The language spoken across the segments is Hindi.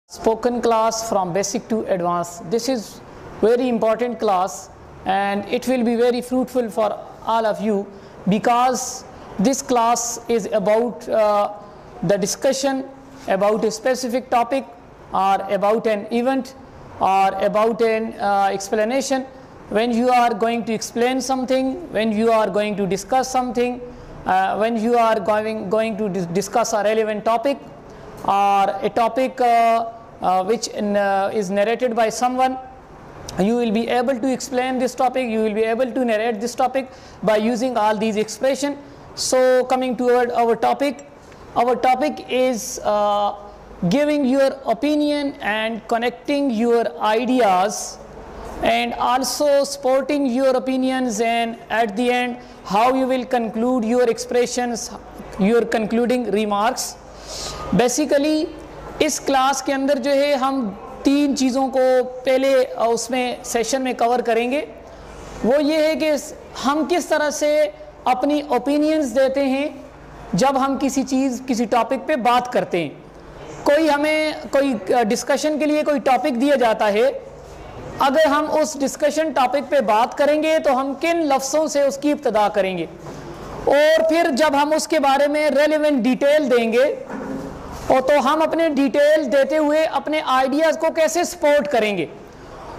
Spoken class from basic to advanced. This is very important class and it will be very fruitful for all of you because this class is about the discussion about a specific topic or about an event or about an explanation. When you are going to explain something, when you are going to discuss something, when you are going to discuss a relevant topic or a topic which is narrated by someone, you will be able to explain this topic, you will be able to narrate this topic by using all these expressions. So coming toward our topic is giving your opinion and connecting your ideas and also supporting your opinions, and at the end how you will conclude your expressions, your concluding remarks. Basically इस क्लास के अंदर जो है हम तीन चीज़ों को पहले उसमें सेशन में कवर करेंगे। वो ये है कि हम किस तरह से अपनी ओपिनियंस देते हैं जब हम किसी टॉपिक पे बात करते हैं। हमें कोई डिस्कशन के लिए कोई टॉपिक दिया जाता है, अगर हम उस डिस्कशन टॉपिक पे बात करेंगे तो हम किन लफ्ज़ों से उसकी इब्तिदा करेंगे और फिर जब हम उसके बारे में रेलेवेंट डिटेल देंगे और तो हम अपने डिटेल देते हुए अपने आइडियाज़ को कैसे सपोर्ट करेंगे,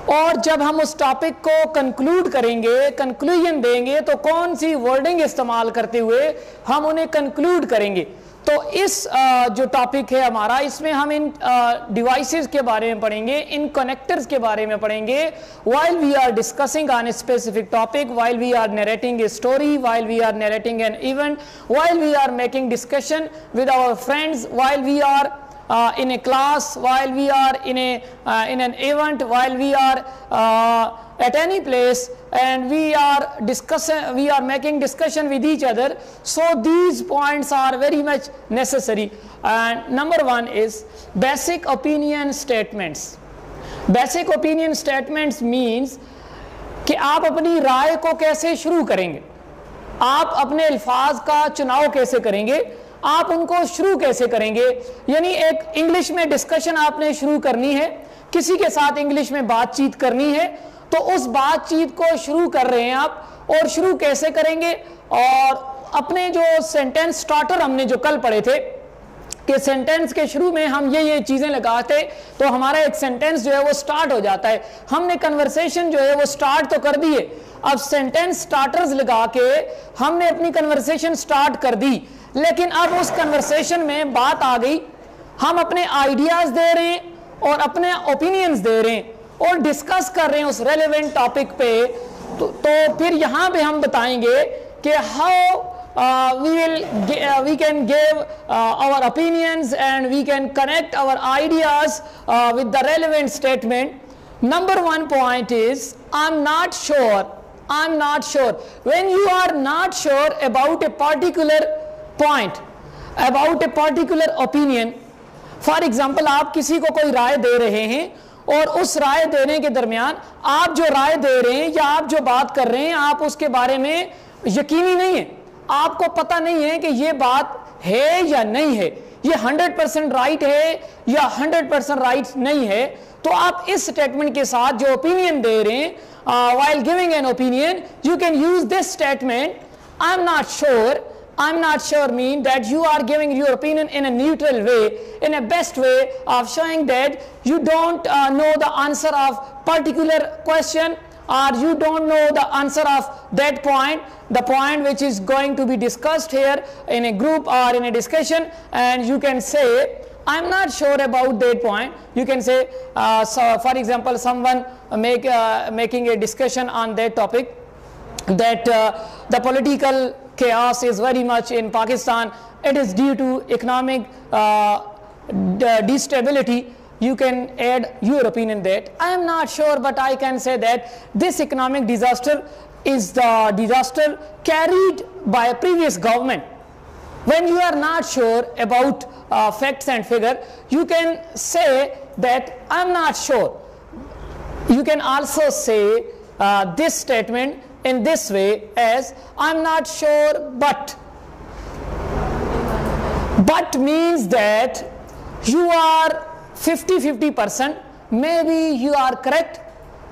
और जब हम उस टॉपिक को कंक्लूड करेंगे, कंक्लूजन देंगे, तो कौन सी वर्डिंग इस्तेमाल करते हुए हम उन्हें कंक्लूड करेंगे। तो इस जो टॉपिक है हमारा, इसमें हम इन डिवाइसेस के बारे में पढ़ेंगे, इन कनेक्टर्स के बारे में पढ़ेंगे। while we are discussing on a specific topic, while we are narrating a story, while we are narrating an event, while we are making discussion with our friends, while we are in a class, while we are in an event, while we are at any place and we are making discussion with each other. So these points are very much necessary. And number one is basic opinion statements. Basic opinion statements means कि आप अपनी राय को कैसे शुरू करेंगे, आप अपने अल्फाज का चुनाव कैसे करेंगे, आप उनको शुरू कैसे करेंगे। यानी एक इंग्लिश में डिस्कशन आपने शुरू करनी है, किसी के साथ इंग्लिश में बातचीत करनी है, तो उस बातचीत को शुरू कर रहे हैं आप, और शुरू कैसे करेंगे। और अपने जो सेंटेंस स्टार्टर हमने जो कल पढ़े थे कि सेंटेंस के शुरू में हम ये चीज़ें लगाते तो हमारा एक सेंटेंस जो है वो स्टार्ट हो जाता है। हमने कन्वर्सेशन जो है वो स्टार्ट तो कर दी है, अब सेंटेंस स्टार्टर्स लगा के हमने अपनी कन्वर्सेशन स्टार्ट कर दी, लेकिन अब उस कन्वर्सेशन में बात आ गई, हम अपने आइडियाज़ दे रहे हैं और अपने ओपिनियंस दे रहे हैं और डिस्कस कर रहे हैं उस रेलेवेंट टॉपिक पे। तो फिर यहाँ पे हम बताएंगे कि how we can give our opinions and we can connect our ideas with the relevant statement. Number one point is I'm not sure. When you are not sure about a particular point, about a particular opinion, for example आप किसी को कोई राय दे रहे हैं और उस राय देने के दरमियान आप जो राय दे रहे हैं या आप जो बात कर रहे हैं आप उसके बारे में यकीनी नहीं है, आपको पता नहीं है कि ये बात है या नहीं है, ये 100% राइट है या 100% राइट नहीं है, तो आप इस स्टेटमेंट के साथ जो ओपिनियन दे रहे हैं, while giving an opinion you can use this statement I'm not sure mean that you are giving your opinion in a neutral way, in a best way of showing that you don't know the answer of particular question, or you don't know the answer of that point, the point which is going to be discussed here in a group or in a discussion, and you can say I'm not sure about that point. You can say so for example someone making a discussion on that topic that the political chaos is very much in Pakistan, it is due to economic destability. You can add your opinion that I am not sure, but I can say that this economic disaster is the disaster carried by a previous government. When you are not sure about facts and figure, you can say that I am not sure. You can also say this statement in this way as I'm not sure, but means that you are 50-50%. Maybe you are correct,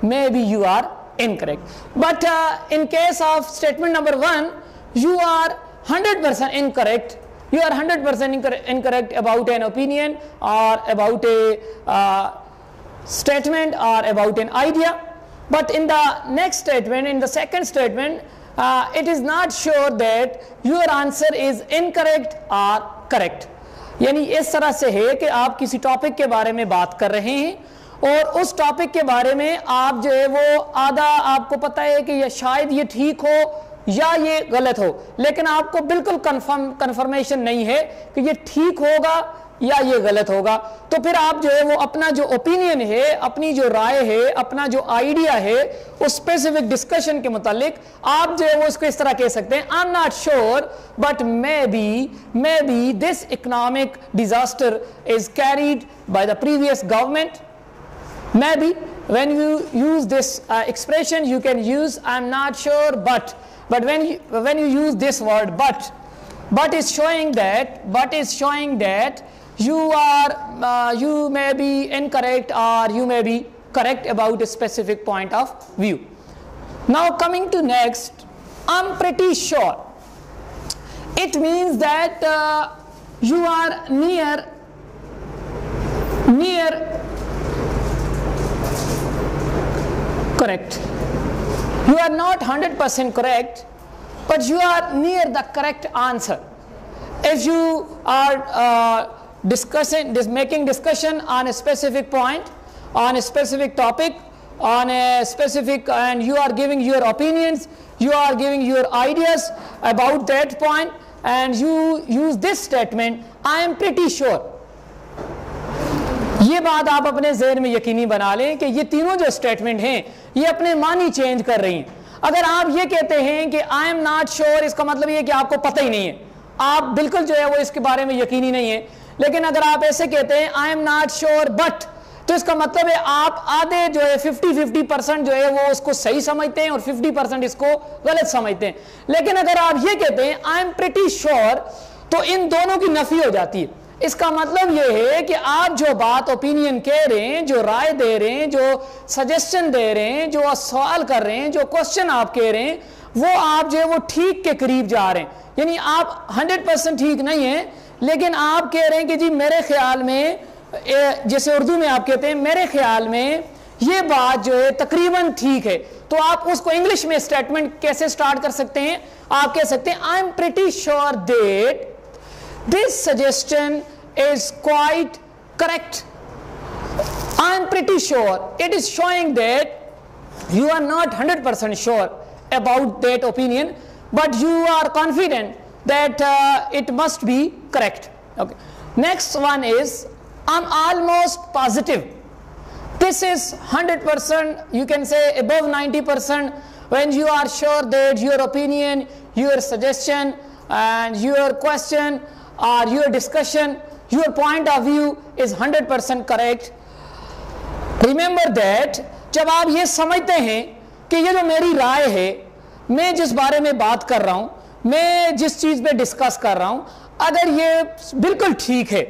maybe you are incorrect. But in case of statement number 1, you are 100% incorrect. You are 100% incorrect about an opinion or about a statement or about an idea. But in the next statement, in the second statement, it is not sure that your answer is incorrect or correct. यानी इस तरह से है कि आप किसी टॉपिक के बारे में बात कर रहे हैं और उस टॉपिक के बारे में आप जो है वो आधा आपको पता है कि ये शायद ये ठीक हो या ये गलत हो, लेकिन आपको बिल्कुल कंफर्मेशन नहीं है कि ये ठीक होगा या ये गलत होगा। तो फिर आप जो है वो अपना जो ओपिनियन है, अपनी जो राय है, अपना जो आइडिया है उस स्पेसिफिक डिस्कशन के मुतालिक आप जो है वो इसको इस तरह कह सकते हैं, आई am not sure but may be this economic disaster is carried by the previous government. Maybe when you use this expression, you can use I'm not sure but when you use this word but is showing that you may be incorrect or you may be correct about a specific point of view. Now coming to next, I'm pretty sure. It means that you are near correct. You are not 100% correct, but you are near the correct answer. If you are making discussion on a specific point, on a specific topic, on a specific, and you are giving your opinions, you are giving your ideas about that point, and you use this statement, I am pretty sure. ये बात आप अपने ज़हन में यकीनी बना लें कि ये तीनों जो स्टेटमेंट हैं ये अपने मानी चेंज कर रही हैं। अगर आप ये कहते हैं कि आई एम नॉट श्योर, इसका मतलब ये कि आपको पता ही नहीं है, आप बिल्कुल जो है वो इसके बारे में यकीनी नहीं है। लेकिन अगर आप ऐसे कहते हैं आई एम नॉट श्योर बट, तो इसका मतलब है आप आधे जो है 50-50% जो है वो उसको सही समझते हैं और 50% इसको गलत समझते हैं। लेकिन अगर आप ये कहते हैं आई एम प्रीटी श्योर, तो इन दोनों की नफी हो जाती है। इसका मतलब ये है कि आप जो बात ओपिनियन कह रहे हैं, जो राय दे रहे हैं, जो सजेशन दे रहे हैं, जो सवाल कर रहे हैं, जो क्वेश्चन आप कह रहे हैं, वो आप जो है वो ठीक के करीब जा रहे हैं। यानी आप 100% ठीक नहीं है, लेकिन आप कह रहे हैं कि जी मेरे ख्याल में, जैसे उर्दू में आप कहते हैं मेरे ख्याल में ये बात जो है तकरीबन ठीक है, तो आप उसको इंग्लिश में स्टेटमेंट कैसे स्टार्ट कर सकते हैं? आप कह सकते हैं I am pretty sure that this suggestion is quite correct. I am pretty sure. It is showing that you are not 100% sure about that opinion, but you are confident that it must be correct. Okay. Next one is I'm almost positive. This is 100%, you can say above 90%, when you are sure that your opinion, your suggestion and your question or your discussion, your point of view is 100% correct. Remember that जब आप ये समझते हैं कि ये जो मेरी राय है, मैं जिस बारे में बात कर रहा हूँ, मैं जिस चीज़ पे डिस्कस कर रहा हूँ, अगर ये बिल्कुल ठीक है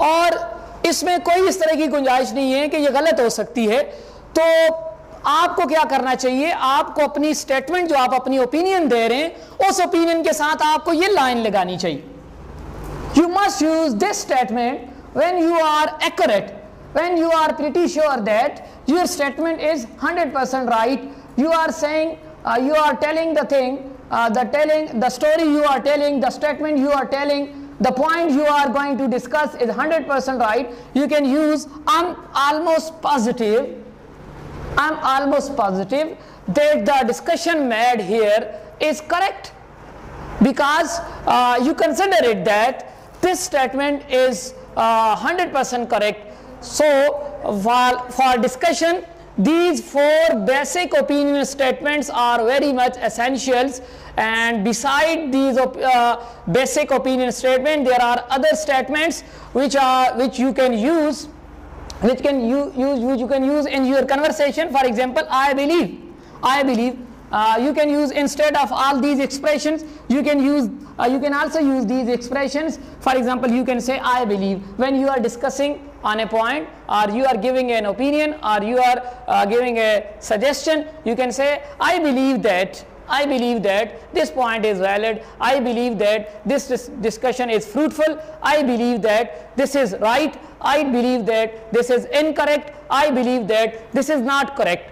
और इसमें कोई इस तरह की गुंजाइश नहीं है कि ये गलत हो सकती है, तो आपको क्या करना चाहिए? आपको अपनी स्टेटमेंट, जो आप अपनी ओपिनियन दे रहे हैं, उस ओपिनियन के साथ आपको ये लाइन लगानी चाहिए। You must use this statement when you are accurate, when you are pretty sure that your statement is 100% right. You are saying, you are telling the thing, the story you are telling, the statement you are telling, the point you are going to discuss is 100% right. You can use I'm almost positive that the discussion made here is correct, because you consider it that this statement is 100% correct. So for discussion, these four basic opinion statements are very much essentials, and beside these basic opinion statement, there are other statements which you can use in your conversation. For example, I believe. You can use, instead of all these expressions, you can also use these expressions. For example, you can say I believe when you are discussing on a point, or you are giving an opinion, or you are giving a suggestion, you can say, I believe that this point is valid, I believe that this discussion is fruitful, I believe that this is right, I believe that this is incorrect, I believe that this is not correct.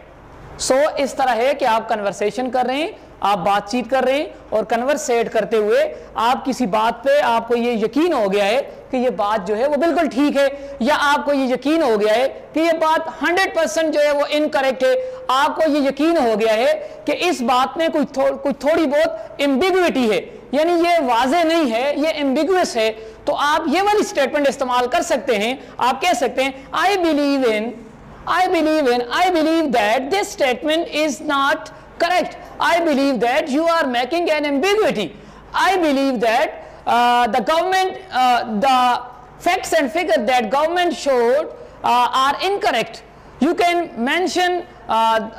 So इस तरह है कि आप कन्वर्सेशन कर रहे हैं, आप बातचीत कर रहे हैं, और कन्वर्सेट करते हुए आप किसी बात पे आपको ये यकीन हो गया है कि ये बात जो है वो बिल्कुल ठीक है, या आपको ये यकीन हो गया है कि ये बात 100% जो है वो इनकरेक्ट है, आपको ये यकीन हो गया है कि इस बात में कुछ थोड़ी बहुत एम्बिग्विटी है, यानी ये वाज़े नहीं है, ये एम्बिगुअस है, तो आप ये वाली स्टेटमेंट इस्तेमाल कर सकते हैं। आप कह सकते हैं I believe that this statement is not correct, I believe that you are making an ambiguity, I believe that the facts and figures that government showed are incorrect. You can mention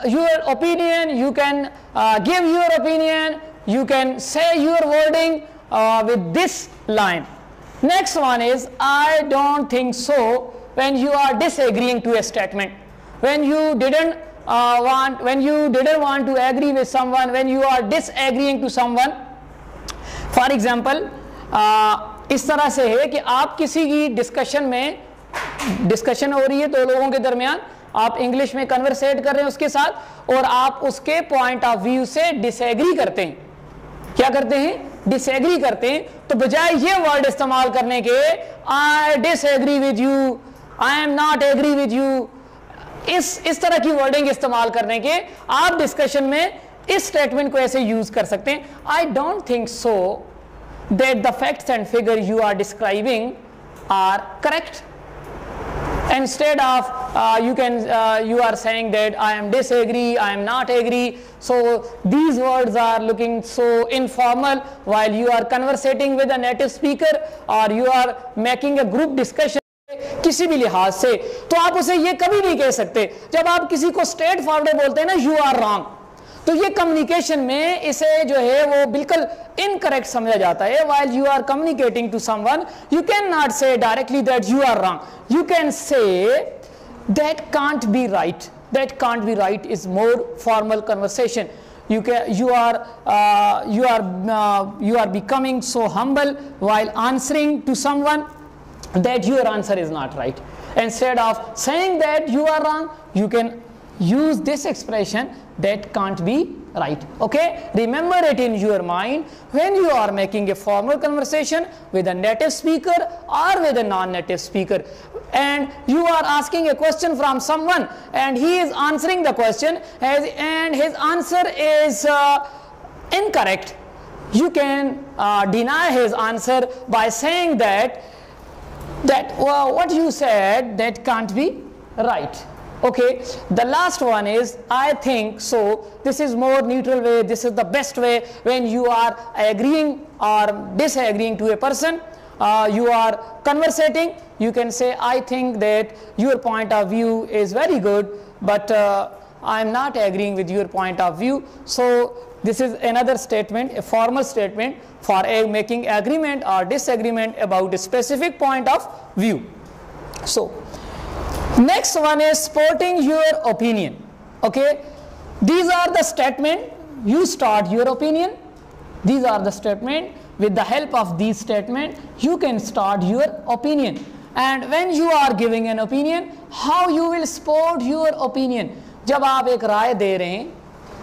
your opinion, you can give your opinion, you can say your wording with this line. Next one is I don't think so, when you are disagreeing to a statement, when you didn't want to agree with someone, when you are disagreeing to someone. For example, इस तरह से है कि आप किसी की डिस्कशन हो रही है दो लोगों के दरमियान, आप इंग्लिश में कन्वर्सेट कर रहे हैं उसके साथ, और आप उसके पॉइंट ऑफ व्यू से डिसएग्री करते हैं। क्या करते हैं? डिसएग्री करते हैं। तो बजाय ये वर्ड इस्तेमाल करने के I disagree with you, I am not agree with you, इस तरह की वर्डिंग इस्तेमाल करने के आप डिस्कशन में इस स्टेटमेंट को ऐसे यूज कर सकते हैं, I don't think so that the facts and figures you are describing are correct. Instead of you are saying that I am disagree, I am not agree. So these words are looking so informal while you are conversating with a native speaker or you are making a group discussion. किसी भी लिहाज से तो आप उसे ये कभी नहीं कह सकते। जब आप किसी को स्ट्रेट फॉरवर्ड बोलते हैं ना, यू आर रॉन्ग, तो ये कम्युनिकेशन में इसे जो है वो बिल्कुल इनकरेक्ट समझा जाता है। while you are communicating to someone, you cannot say directly that you are wrong. You can say that can't be right. That can't be right is more formal conversation. You are becoming so humble while answering to someone that your answer is not right. Instead of saying that you are wrong, you can use this expression that can't be right. Okay, remember it in your mind when you are making a formal conversation with a native speaker or with a non-native speaker, and you are asking a question from someone and he is answering the question and his answer is incorrect. You can deny his answer by saying that what you said that can't be right. Okay, the last one is I think so. This is more neutral way, this is the best way when you are agreeing or disagreeing to a person, you are conversating, you can say I think that your point of view is very good, but I am not agreeing with your point of view. So this is another statement, a formal statement for making agreement or disagreement about a specific point of view. So next one is supporting your opinion. Okay, these are the statement, you start your opinion, these are the statement, with the help of these statement you can start your opinion. And when you are giving an opinion, how you will support your opinion? जब आप एक राय दे रहे हैं,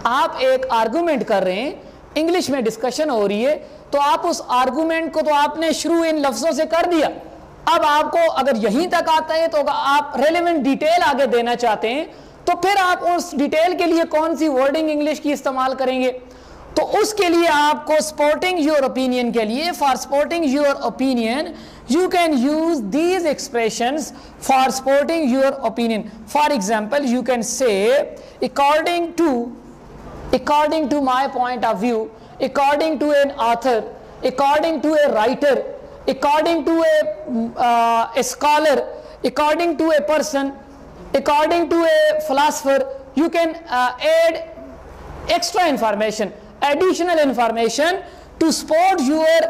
आप एक आर्गुमेंट कर रहे हैं, इंग्लिश में डिस्कशन हो रही है, तो आप उस आर्गुमेंट को तो आपने शुरू इन लफ्ज़ों से कर दिया, अब आपको अगर यहीं तक आता है तो आप रेलेवेंट डिटेल आगे देना चाहते हैं, तो फिर आप उस डिटेल के लिए कौन सी वर्डिंग इंग्लिश की इस्तेमाल करेंगे? तो उसके लिए आपको सपोर्टिंग योर ओपिनियन के लिए, for supporting your opinion you can use these expressions for supporting your opinion. For example, you can say according to my point of view, according to an author, according to a writer, according to a scholar, according to a person, according to a philosopher. You can add extra information, additional information to support your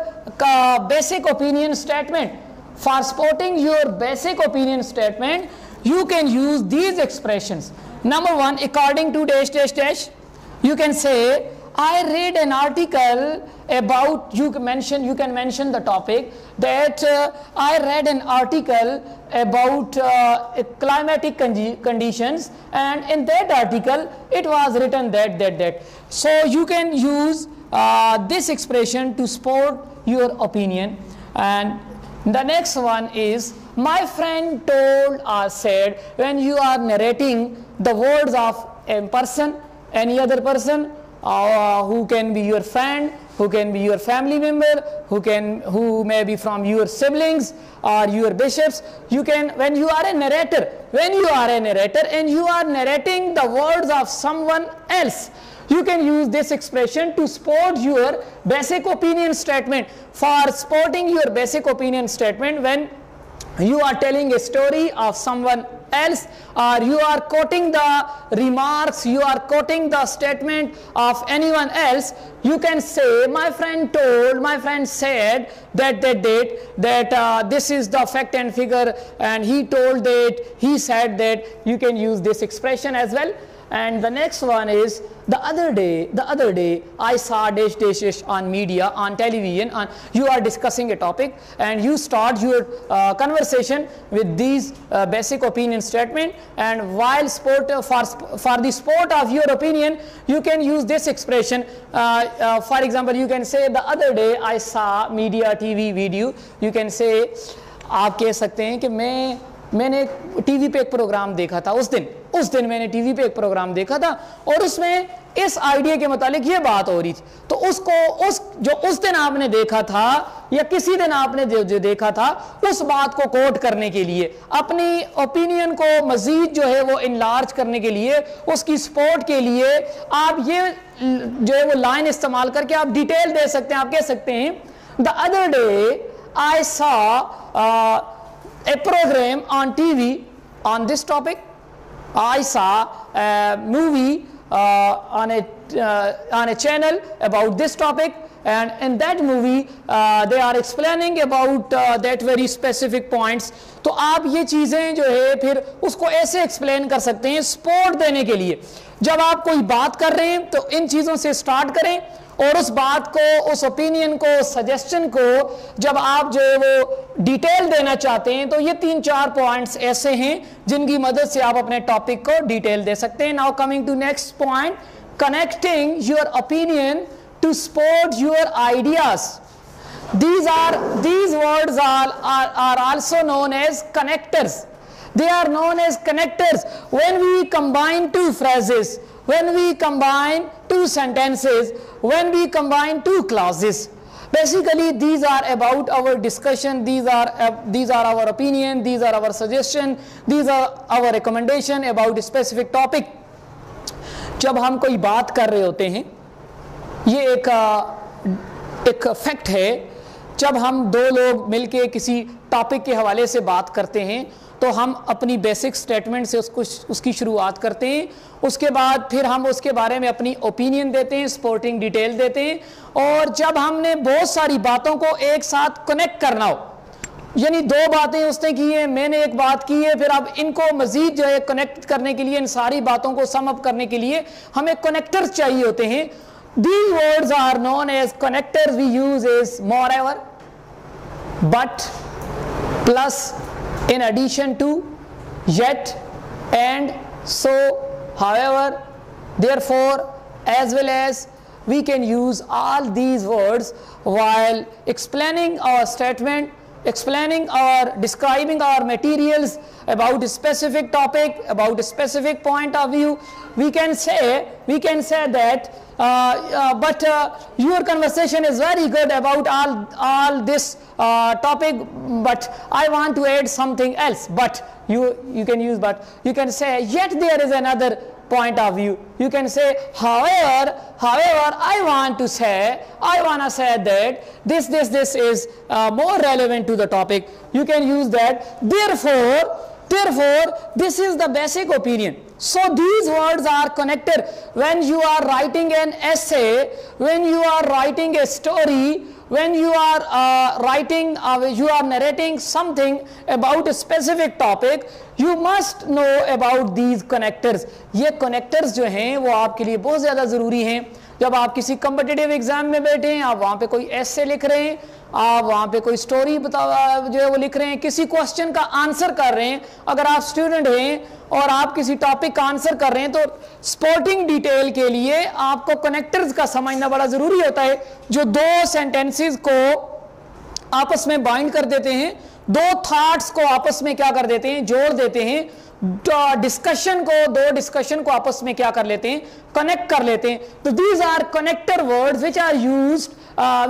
basic opinion statement. for supporting your basic opinion statement, you can use these expressions. Number one, according to dash dash dash, you can say, I read an article about, you can mention the topic that I read an article about climatic conditions, and in that article it was written that. So you can use this expression to support your opinion. And the next one is, my friend told or said. When you are narrating the words of a person, any other person, who can be your friend, who can be your family member, who may be from your siblings or your bishops, you can, when you are a narrator and you are narrating the words of someone else, you can use this expression to support your basic opinion statement. For supporting your basic opinion statement, when you are telling a story of someone else, or you are quoting the remarks, you are quoting the statement of anyone else, you can say, my friend told, my friend said that this is the fact and figure, and he told that, he said that. You can use this expression as well. And the next one is, the other day I saw dash dash dash on media, on television, you are discussing a topic and you start your conversation with these basic opinion statement, and while for the support of your opinion, you can use this expression. For example, you can say, the other day I saw media TV video. You can say, आप कह सकते हैं कि मैंने टीवी पे एक प्रोग्राम देखा था, उस दिन मैंने टीवी पे एक प्रोग्राम देखा था और उसमें इस आइडिया के मुतालिक ये बात हो रही थी। तो उसको उस दिन आपने देखा था या किसी दिन आपने जो देखा था, उस बात को कोट करने के लिए, अपनी ओपिनियन को मजीद जो है वो इनलार्ज करने के लिए, उसकी सपोर्ट के लिए आप ये जो है वो लाइन इस्तेमाल करके आप डिटेल दे सकते हैं। आप कह सकते हैं, the other day I saw a program on TV on this topic. I saw a movie on a channel about this topic, and in that movie they are explaining about that very specific points. तो आप ये चीज़ें जो है फिर उसको ऐसे एक्सप्लेन कर सकते हैं सपोर्ट देने के लिए। जब आप कोई बात कर रहे हैं तो इन चीज़ों से स्टार्ट करें, और उस बात को, उस ओपिनियन को, सजेशन को जब आप जो है वो डिटेल देना चाहते हैं, तो ये 3-4 पॉइंट्स ऐसे हैं जिनकी मदद से आप अपने टॉपिक को डिटेल दे सकते हैं। Now coming to next point, connecting your opinion to support your ideas. These words are also known as connectors. They are known as connectors. When we combine two phrases, when we combine two sentences, when we combine two clauses, basically these are about our discussion, these are our opinion, these are our suggestion, these are our recommendation about a specific topic. जब हम कोई बात कर रहे होते हैं, ये एक फैक्ट है, जब हम दो लोग मिलके किसी टॉपिक के हवाले से बात करते हैं तो हम अपनी बेसिक स्टेटमेंट से उसकी शुरुआत करते हैं, उसके बाद फिर हम उसके बारे में अपनी ओपिनियन देते हैं, सपोर्टिंग डिटेल देते हैं, और जब हमने बहुत सारी बातों को एक साथ कनेक्ट करना हो, यानी दो बातें उसने की हैं, मैंने एक बात की है, फिर अब इनको मजीद जो है कनेक्ट करने के लिए, इन सारी बातों को सम अप करने के लिए हमें कनेक्टर्स चाहिए होते हैं. These words are known as connectors. We use as moreover, but, plus, in addition to, yet, and, so, however, therefore, as well as. We can use all these words while explaining our statement, describing our materials about a specific topic, about a specific point of view. We can say that but your conversation is very good about all this topic, but I want to add something else. But you can use but. You can say yet there is another point of view. You can say however I want to say that this is more relevant to the topic. You can use that. Therefore this is the basic opinion. So these words are connected. When you are writing an essay, when you are writing a story, when you are writing, you are narrating something about a specific topic, you must know about these connectors. ये connectors जो हैं वो आपके लिए बहुत ज़्यादा ज़रूरी हैं. जब आप किसी कम्पिटिटिव एग्जाम में बैठे हैं, आप वहाँ पे कोई ऐसे लिख रहे हैं, आप वहाँ पे कोई स्टोरी जो है वो लिख रहे हैं, किसी क्वेश्चन का आंसर कर रहे हैं, अगर आप स्टूडेंट हैं और आप किसी टॉपिक का आंसर कर रहे हैं, तो स्पोर्टिंग डिटेल के लिए आपको कनेक्टर्स का समझना बड़ा ज़रूरी होता है, जो दो सेंटेंसेस को आपस में बाइंड कर देते हैं, दो थॉट्स को आपस में क्या कर देते हैं, जोड़ देते हैं, दो डिस्कशन को आपस में क्या कर लेते हैं, कनेक्ट कर लेते हैं. तो these are connector words which are used,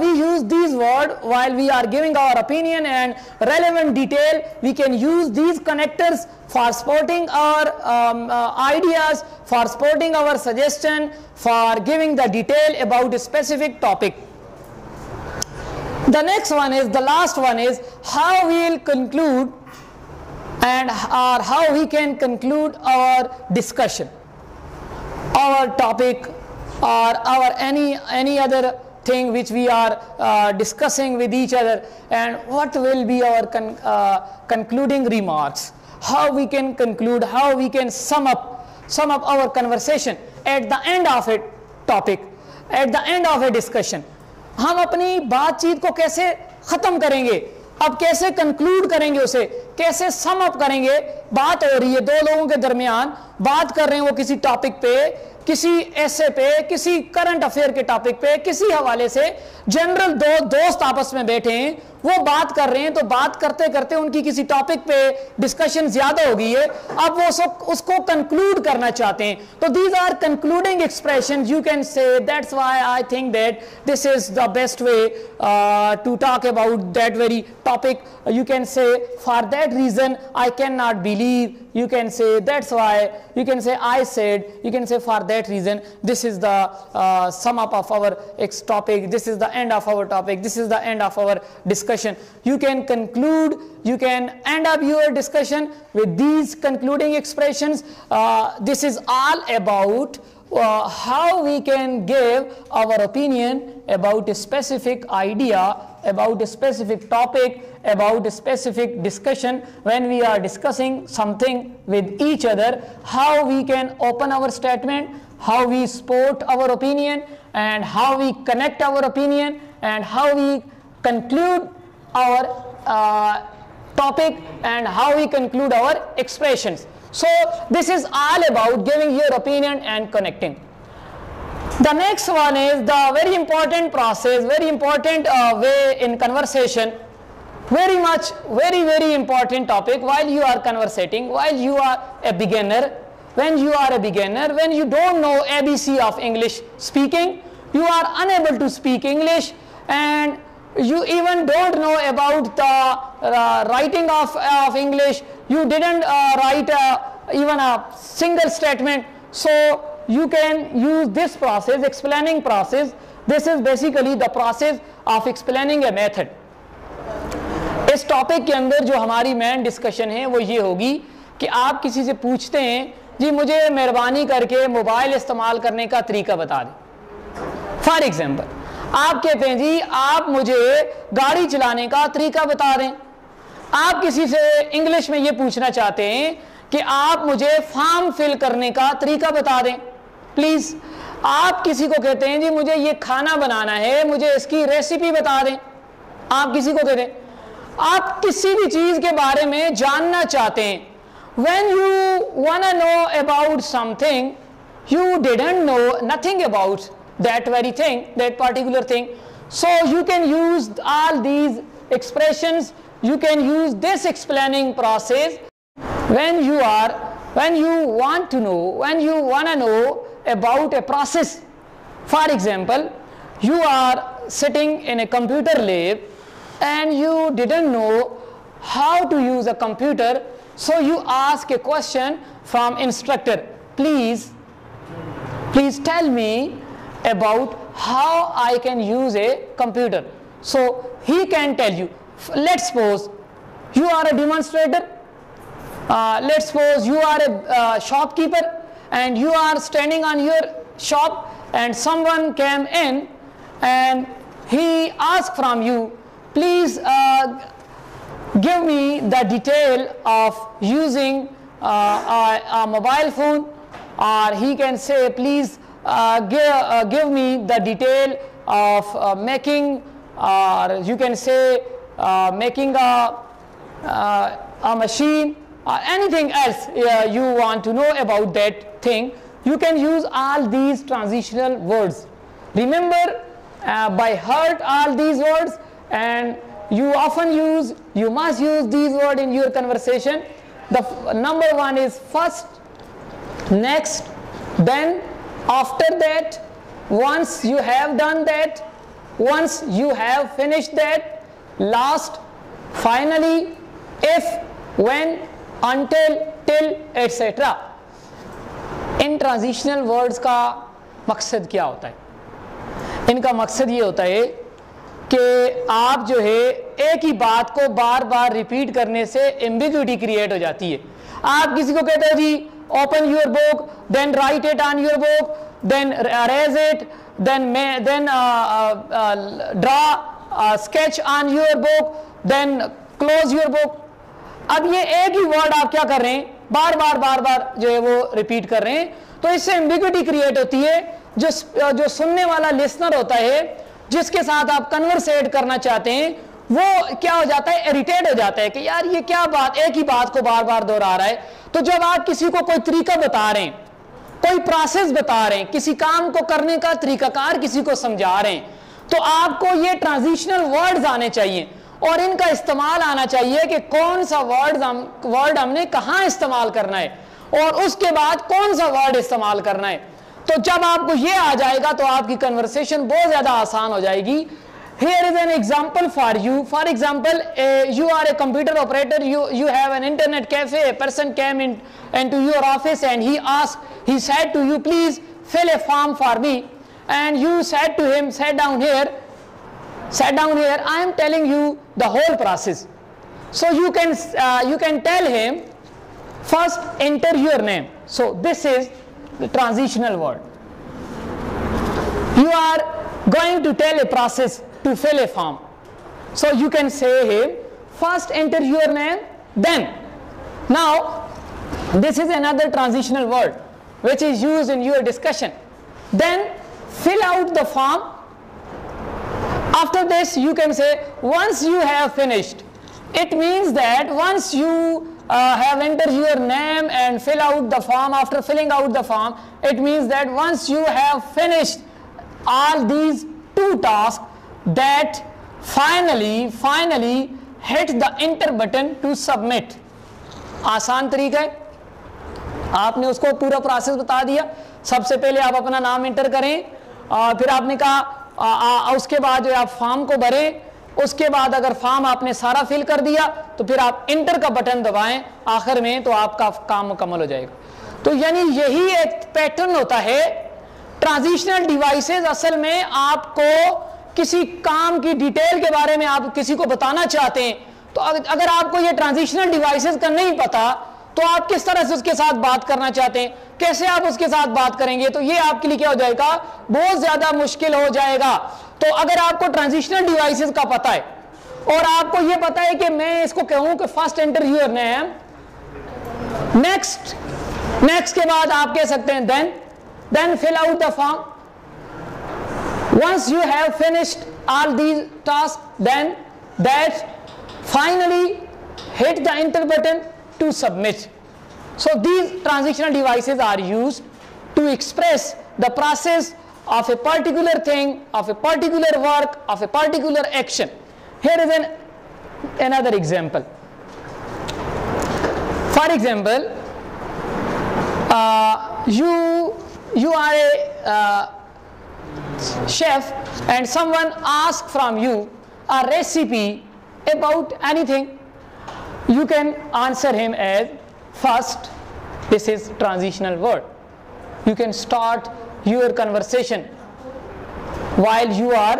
we use these words while we are giving our opinion and relevant detail. We can use these connectors for supporting our ideas, for supporting our suggestion, for giving the detail about a specific topic. The next one is, the last one is how we will conclude and or how we can conclude our discussion, our topic, or our any other thing which we are discussing with each other, and what will be our concluding remarks, how we can conclude, how we can sum up our conversation at the end of a topic, at the end of a discussion. हम अपनी बातचीत को कैसे खत्म करेंगे, अब कैसे कंक्लूड करेंगे, उसे कैसे सम अप करेंगे. बात हो रही है दो लोगों के दरमियान, बात कर रहे हैं वो किसी टॉपिक पे, किसी ऐसे पे, किसी करंट अफेयर के टॉपिक पे, किसी हवाले से जनरल दो दोस्त आपस में बैठे हैं, वो बात कर रहे हैं, तो बात करते करते उनकी किसी टॉपिक पे डिस्कशन ज्यादा हो गई है, अब वो उसको कंक्लूड करना चाहते हैं. तो these are concluding expression. You can say that's why I think that this is the best way to talk about that very topic. You can say for that reason I cannot believe. You can say that's why. You can say I said. You can say for that reason this is the sum up of our topic. This is the end of our topic. This is the end of our discussion. You can conclude. You can end up your discussion with these concluding expressions. This is all about how we can give our opinion about a specific idea, about a specific topic, about a specific discussion. When we are discussing something with each other, how we can open our statement, how we support our opinion, and how we connect our opinion, and how we conclude our topic, and how we conclude our expressions. So this is all about giving your opinion and connecting. The next one is the very important process, very important way in conversation, very important topic while you are conversating, while you are a beginner. When you are a beginner, when you don't know ABC of English speaking, you are unable to speak English, and you even don't know about the writing of English. You didn't write even a single statement. So you can use this process, explaining process. This is basically the process of explaining a method. इस टॉपिक के अंदर जो हमारी मेन डिस्कशन है वो ये होगी कि आप किसी से पूछते हैं जी मुझे मेहरबानी करके मोबाइल इस्तेमाल करने का तरीका बता दें. फॉर एग्जाम्पल आप कहते हैं जी आप मुझे गाड़ी चलाने का तरीका बता दें. आप किसी से इंग्लिश में ये पूछना चाहते हैं कि आप मुझे फॉर्म फिल करने का तरीका बता दें प्लीज. आप किसी को कहते हैं जी मुझे ये खाना बनाना है, मुझे इसकी रेसिपी बता दें. आप किसी को कहते हैं, आप किसी भी चीज के बारे में जानना चाहते हैं. when you wanna know about something, you didn't know nothing about that very thing, that particular thing. So you can use all these expressions, you can use this explaining process when you want to know, when you wanna know about a process. For example, you are sitting in a computer lab and you didn't know how to use a computer, so you ask a question from instructor, please tell me about how I can use a computer. So he can tell you. Let's suppose you are a demonstrator, let's suppose you are a shopkeeper and you are standing on your shop and someone came in and he asks from you, please give me the detail of using a mobile phone, or he can say, please give me the detail of making, or you can say making a machine, or anything else you want to know about that thing. You can use all these transitional words. Remember by heart all these words, and you must use these words in your conversation. The number one is first, next, then, after that, once you have done that, once you have finished that, last, finally, if, when, until, till, etc. In transitional words का मकसद क्या होता है? इनका मकसद ये होता है कि आप जो है एक ही बात को बार बार रिपीट करने से एम्बिग्युइटी क्रिएट हो जाती है. आप किसी को कहते हो जी open your book, then write it on your book, then arrange it, then draw sketch on your book, then close your book. अब ये एक ही वर्ड आप क्या कर रहे हैं, बार बार जो है वो रिपीट कर रहे हैं, तो इससे एम्बिग्युइटी क्रिएट होती है. जो सुनने वाला लिसनर होता है, जिसके साथ आप कन्वर्सेट करना चाहते हैं, वो क्या हो जाता है, इरिटेट हो जाता है कि यार ये क्या बात, एक ही बात को बार बार दोहरा रहा है. तो जब आप किसी को कोई तरीका बता रहे हैं, कोई प्रोसेस बता रहे हैं, किसी काम को करने का तरीकाकार किसी को समझा रहे हैं, तो आपको ये ट्रांजिशनल वर्ड्स आने चाहिए और इनका इस्तेमाल आना चाहिए कि कौन सा वर्ड हमने कहाँ इस्तेमाल करना है और उसके बाद कौन सा वर्ड इस्तेमाल करना है. तो जब आपको ये आ जाएगा तो आपकी कन्वर्सेशन बहुत ज़्यादा आसान हो जाएगी. Here is an example for you. For example, you are a computer operator. You have an internet cafe. A person came into your office and he said to you, please fill a form for me. And you said to him, sit down here. I am telling you the whole process. So you can tell him, first enter your name. So this is the transitional word. You are going to tell a process to fill a form. So you can say him, first enter your name, then. Now this is another transitional word which is used in your discussion. Then fill out the form. After this you can say, once you have finished. It means that once you have entered your name and fill out the form, after filling out the form, it means that once you have finished all these two tasks, that finally hit the enter button to submit. आसान तरीका है, आपने उसको पूरा प्रोसेस बता दिया. सबसे पहले आप अपना नाम इंटर करें, फिर आपने कहा उसके बाद जो आप फॉर्म को भरें, उसके बाद अगर फॉर्म आपने सारा फिल कर दिया तो फिर आप इंटर का बटन दबाएं आखिर में, तो आपका काम मुकम्मल हो जाएगा. तो यानी यही एक पैटर्न होता है. ट्रांजिशनल डिवाइसेस असल में आपको किसी काम की डिटेल के बारे में आप किसी को बताना चाहते हैं, तो अगर आपको ये ट्रांजिशनल डिवाइसेस का नहीं पता तो आप किस तरह से उसके साथ बात करना चाहते हैं, कैसे आप उसके साथ बात करेंगे, तो ये आपके लिए क्या हो जाएगा, बहुत ज्यादा मुश्किल हो जाएगा. तो अगर आपको ट्रांजिशनल डिवाइसेस का पता है और आपको ये पता है कि मैं इसको कहूं कि first enter your name, next के बाद आप कह सकते हैं then fill out the form. Once you have finished all these tasks, then that finally hit the enter button to submit. So these transitional devices are used to express the process of a particular thing, of a particular work, of a particular action. Here is another example. For example, you are a chef and someone asks from you a recipe about anything. You can answer him as first. This is transitional word. You can start your conversation while you are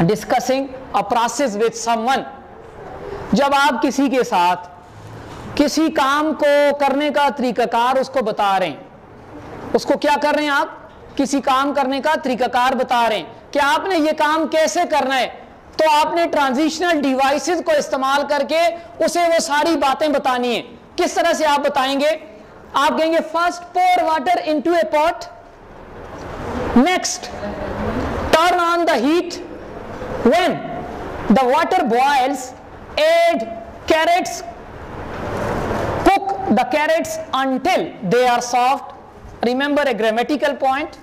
discussing a process with someone. जब आप किसी के साथ किसी काम को करने का तरीकाकार उसको बता रहे हैं, उसको क्या कर रहे हैं आप, किसी काम करने का तरीकाकार बता रहे हैं, कि आपने ये काम कैसे करना है, तो आपने ट्रांजिशनल डिवाइसेस को इस्तेमाल करके उसे वो सारी बातें बतानी है। किस तरह से आप बताएंगे? आप कहेंगे first pour water into a pot, next turn on the heat, when the water boils add carrots, cook the carrots until they are soft. Remember a grammatical point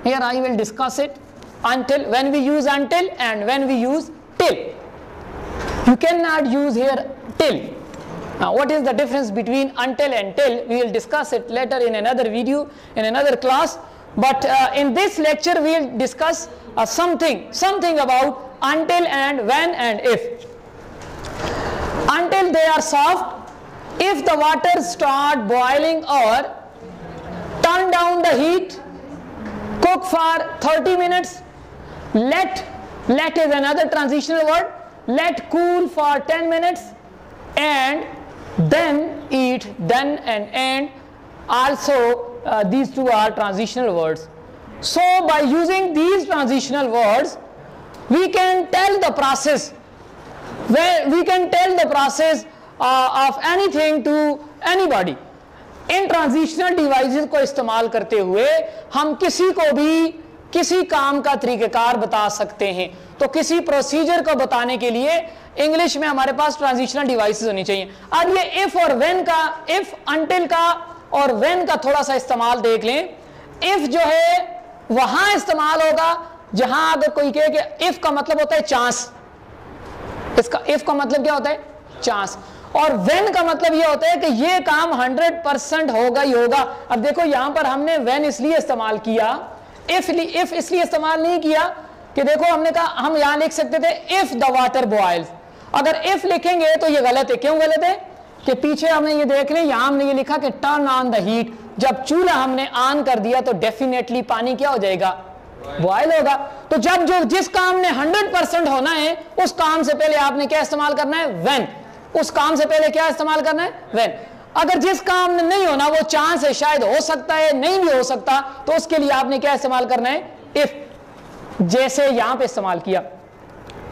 here, I will discuss it. Until, when we use until and when we use till. You cannot use here till. Now what is the difference between until and till? We will discuss it later in another video, in another class, but in this lecture we will discuss something about until and when and if. Until they are soft, if the water start boiling or turn down the heat, cook for 30 minutes, let is another transitional word, let cool for 10 minutes, and then eat, then and also these two are transitional words. So by using these transitional words we can tell the process, where we can tell the process of anything to anybody. In transitional devices को इस्तेमाल करते हुए हम किसी को भी किसी काम का तरीक़ेकार बता सकते हैं। तो किसी प्रोसीजर को बताने के लिए इंग्लिश में हमारे पास ट्रांजिशनल डिवाइसेस होनी चाहिए। अब ये इफ और व्हेन का, इफ, अनटिल का और व्हेन का थोड़ा सा इस्तेमाल देख लें। इफ जो है वहां इस्तेमाल होगा जहां अगर कोई कहे कि इफ का मतलब होता है चांस, इसका इफ का मतलब क्या होता है? चांस। और व्हेन का मतलब यह होता है कि यह काम 100% होगा ही होगा। अब देखो यहां पर हमने व्हेन इसलिए इस्तेमाल किया, इफ इसलिए इस्तेमाल नहीं किया कि देखो हमने कहा हम यहां लिख सकते थे इफ द वाटर बॉइल्स। अगर इफ लिखेंगे तो यह गलत है। क्यों गलत है? कि पीछे हमने ये देख लें, यहां हमने ये लिखा कि टर्न ऑन द हीट। जब चूल्हा हमने ऑन कर दिया तो डेफिनेटली पानी क्या हो जाएगा? बॉयल होगा। तो जब जो जिस काम ने 100% होना है उस काम से पहले आपने क्या इस्तेमाल करना है? व्हेन। उस काम से पहले क्या इस्तेमाल करना है? व्हेन। अगर जिस काम में नहीं होना वो चांस है, शायद हो सकता है, नहीं भी हो सकता, तो उसके लिए आपने क्या इस्तेमाल करना है? इफ। जैसे यहां पे इस्तेमाल किया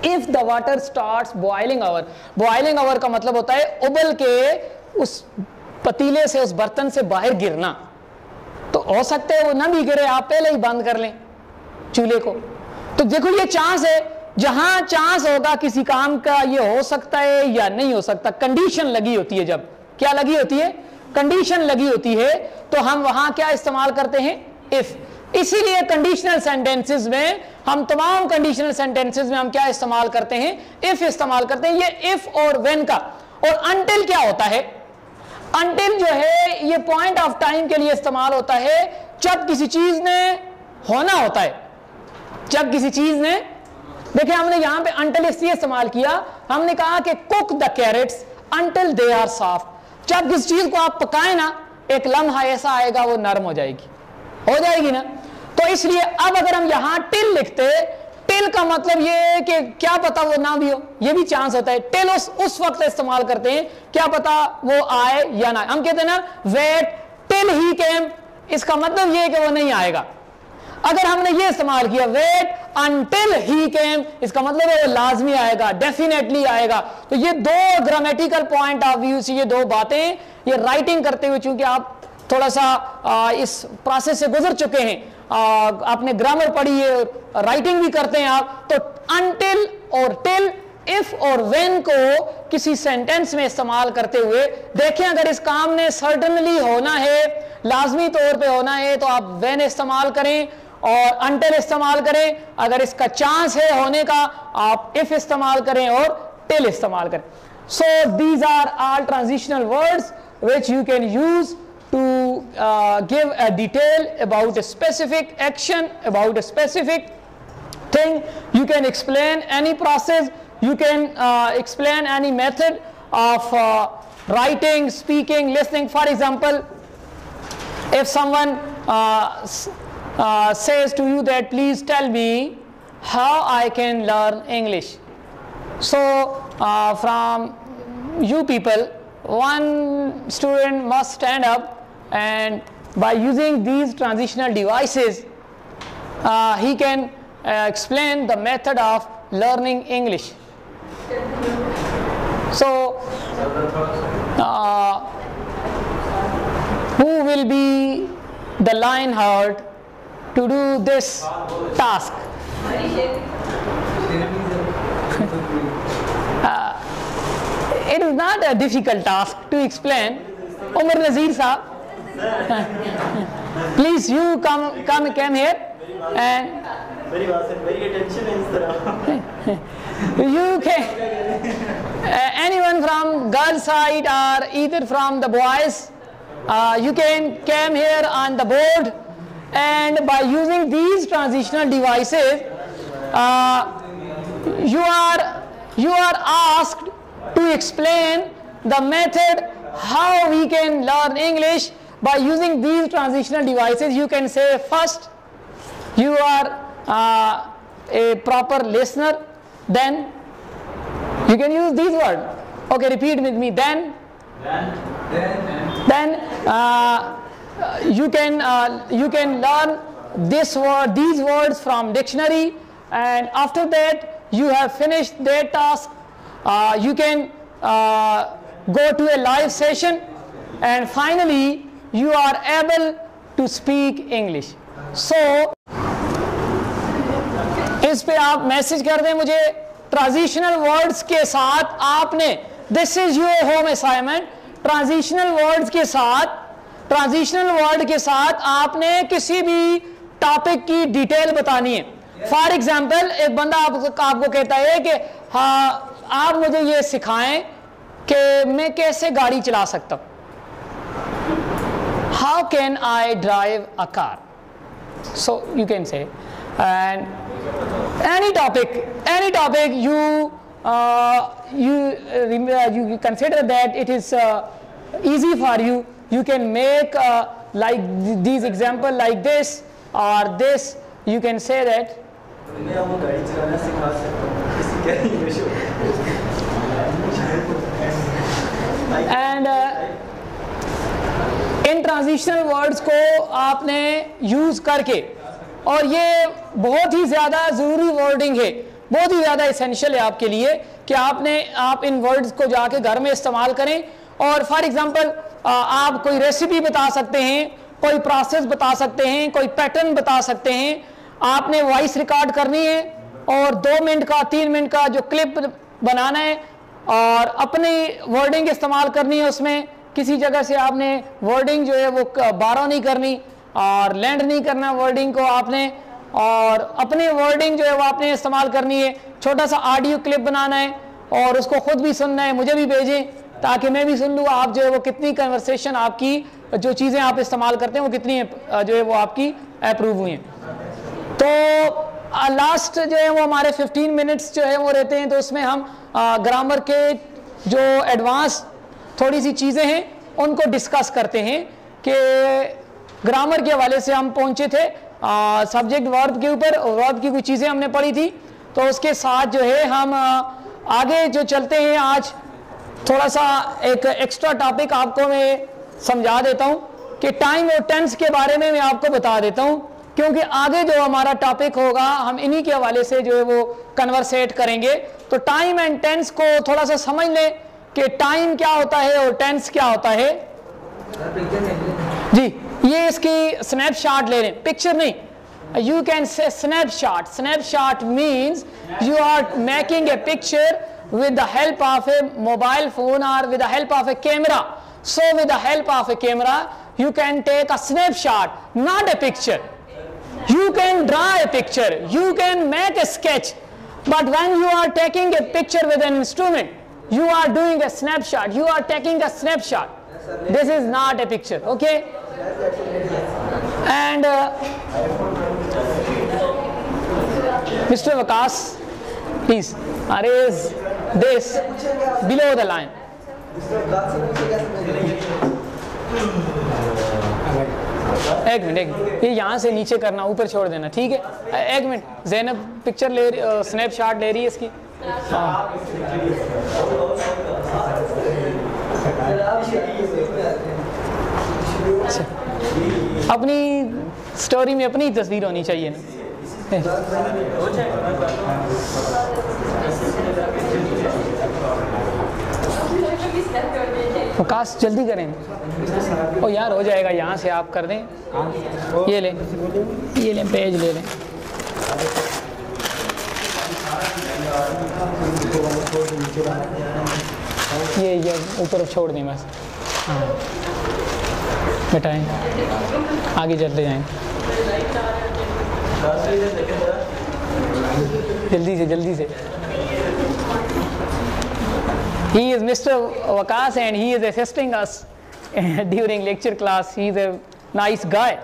if the water starts boiling over. Boiling over का मतलब होता है उबल के उस पतीले से, उस बर्तन से बाहर गिरना। तो हो सकता है वो ना भी गिरे, आप पहले ही बंद कर लें चूल्हे को। तो देखो ये चांस है, जहां चांस होगा किसी काम का ये हो सकता है या नहीं हो सकता, कंडीशन लगी होती है। जब क्या लगी होती है? कंडीशन लगी होती है, तो हम वहां क्या इस्तेमाल करते हैं? इफ। इसीलिए कंडीशनल सेंटेंसेस में हम तमाम कंडीशनल सेंटेंसेस में हम क्या इस्तेमाल करते हैं? इफ इस्तेमाल करते हैं। ये इफ और व्हेन का। और अनटिल क्या होता है? अनटिल जो है ये पॉइंट ऑफ टाइम के लिए इस्तेमाल होता है जब किसी चीज ने होना होता है। जब किसी चीज ने, देखिए हमने यहां पे अनटिल इसलिए इस्तेमाल किया, हमने कहा कि cook the carrots until they are soft. जब किसी चीज को आप पकाए ना, एक लम्हा ऐसा आएगा वो नरम हो जाएगी ना। तो इसलिए अब अगर हम यहां टिल लिखते, टिल का मतलब ये है कि क्या पता वो ना भी हो, ये भी चांस होता है। टिल उस वक्त इस्तेमाल करते हैं क्या पता वो आए या ना। हम कहते हैं ना वेट टिल ही केम, इसका मतलब ये है कि वो नहीं आएगा। अगर हमने ये इस्तेमाल किया वेट अनटिल ही केम, इसका मतलब है वो लाजमी आएगा, डेफिनेटली आएगा। तो ये दो ग्रामेटिकल पॉइंट ऑफ व्यू से ये दो बातें, ये राइटिंग करते हुए चूंकि आप थोड़ा सा इस प्रोसेस से गुजर चुके हैं, आपने ग्रामर पढ़ी है, राइटिंग भी करते हैं आप, तो अनटिल और टिल, इफ और व्हेन को किसी सेंटेंस में इस्तेमाल करते हुए देखें। अगर इस काम ने सर्टनली होना है, लाजमी तौर पे होना है, तो आप व्हेन इस्तेमाल करें और अनटिल इस्तेमाल करें। अगर इसका चांस है होने का, आप इफ इस्तेमाल करें और टिल इस्तेमाल करें। So these are all transitional words which you can use to give a detail about a specific action, about a specific thing. You can explain any process, you can explain any method of writing, speaking, listening. For example, if someone says to you that please tell me how I can learn English. So from you people, one student must stand up and by using these transitional devices he can explain the method of learning English. So, who will be the Lionheart to do this task? It is not a difficult task to explain. Umar Nazir Saab, please you come here and very attention you can anyone from girl side or either from the boys, you can come here on the board, and by using these transitional devices you are asked to explain the method how we can learn English by using these transitional devices. You can say first you are a proper listener, then you can use these words. Okay, repeat with me. Then you can learn these words from dictionary, and after that you have finished that task. You can go to a live session, and finally you are able to speak English. So इस पे आप मैसेज कर दें मुझे ट्रांजिशनल वर्ड्स के साथ आपने, this is your home assignment, transitional word के साथ आपने किसी भी टॉपिक की डिटेल बतानी है। फॉर एग्जाम्पल एक बंदा आपको कहता है कि हाँ आप मुझे ये सिखाएं कि मैं कैसे गाड़ी चला सकता हूं, how can I drive a car, so you can से and any topic you consider that it is easy for you, you can make like these example like this or this, you can say that and in transitional words को आपने यूज करके, और ये बहुत ही ज़्यादा ज़रूरी वर्डिंग है, बहुत ही ज़्यादा इसेंशियल है आपके लिए कि आप इन वर्ड्स को जाके घर में इस्तेमाल करें। और फॉर एग्जांपल आप कोई रेसिपी बता सकते हैं, कोई प्रोसेस बता सकते हैं, कोई पैटर्न बता सकते हैं। आपने वॉइस रिकॉर्ड करनी है और 2 मिनट का 3 मिनट का जो क्लिप बनाना है और अपनी वर्डिंग इस्तेमाल करनी है। उसमें किसी जगह से आपने वर्डिंग जो है वो बारो नहीं करनी और लैंड नहीं करना वर्डिंग को आपने, और अपनी वर्डिंग जो है वो आपने इस्तेमाल करनी है। छोटा सा ऑडियो क्लिप बनाना है और उसको खुद भी सुनना है, मुझे भी भेजें ताकि मैं भी सुन लूँ आप जो है वो कितनी कन्वर्सेशन आपकी, जो चीज़ें आप इस्तेमाल करते हैं वो कितनी जो है वो आपकी अप्रूव हुई हैं। तो लास्ट जो है वो हमारे 15 मिनट्स जो है वो रहते हैं, तो उसमें हम ग्रामर के जो एडवांस थोड़ी सी चीज़ें हैं उनको डिस्कस करते हैं कि ग्रामर के हवाले से हम पहुंचे थे सब्जेक्ट वर्ब के ऊपर, वर्ब की कुछ चीज़ें हमने पढ़ी थी। तो उसके साथ जो है हम आगे जो चलते हैं, आज थोड़ा सा एक एक्स्ट्रा टॉपिक आपको मैं समझा देता हूं कि टाइम और टेंस के बारे में मैं आपको बता देता हूं, क्योंकि आगे जो हमारा टॉपिक होगा हम इन्हीं के हवाले से जो है वो कन्वर्सेट करेंगे। तो टाइम एंड टेंस को थोड़ा सा समझ लें कि टाइम क्या होता है और टेंस क्या होता है। जी, ये इसकी स्नैपशॉट ले लें, पिक्चर नहीं, you can say snapshot. Snapshot means you are making a picture with the help of a mobile phone or with the help of a camera. So with the help of a camera you can take a snapshot, not a picture. You can draw a picture, you can make a sketch, but when you are taking a picture with an instrument, you are doing a snapshot, you are taking a snapshot. This is not a picture, okay? And Mr. Vakas, please erase this below the line. एक मिनट, ये यहाँ से नीचे करना, ऊपर छोड़ देना, ठीक है? एक मिनट, ज़ैनब पिक्चर ले, स्नैपशॉट ले रही है इसकी। अपनी स्टोरी में अपनी तस्वीर होनी चाहिए ना। वकास जल्दी करें। ओ यार हो जाएगा, यहाँ से आप कर दें। ये लें पेज ले लें। ये ऊपर छोड़ दें बस। हाँ बेटाएं, आगे चलते जाएं जल्दी से। He is Mr. Waqas and he is assisting us during lecture class. He is a nice guy.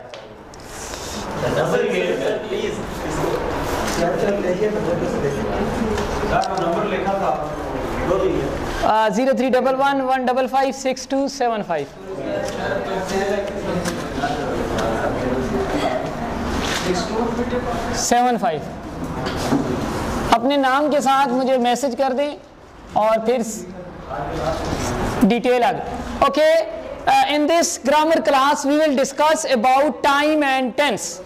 0311155625 75। अपने नाम के साथ मुझे मैसेज कर दें और फिर डिटेल आगे। Okay, in this grammar class we will discuss about time and tense.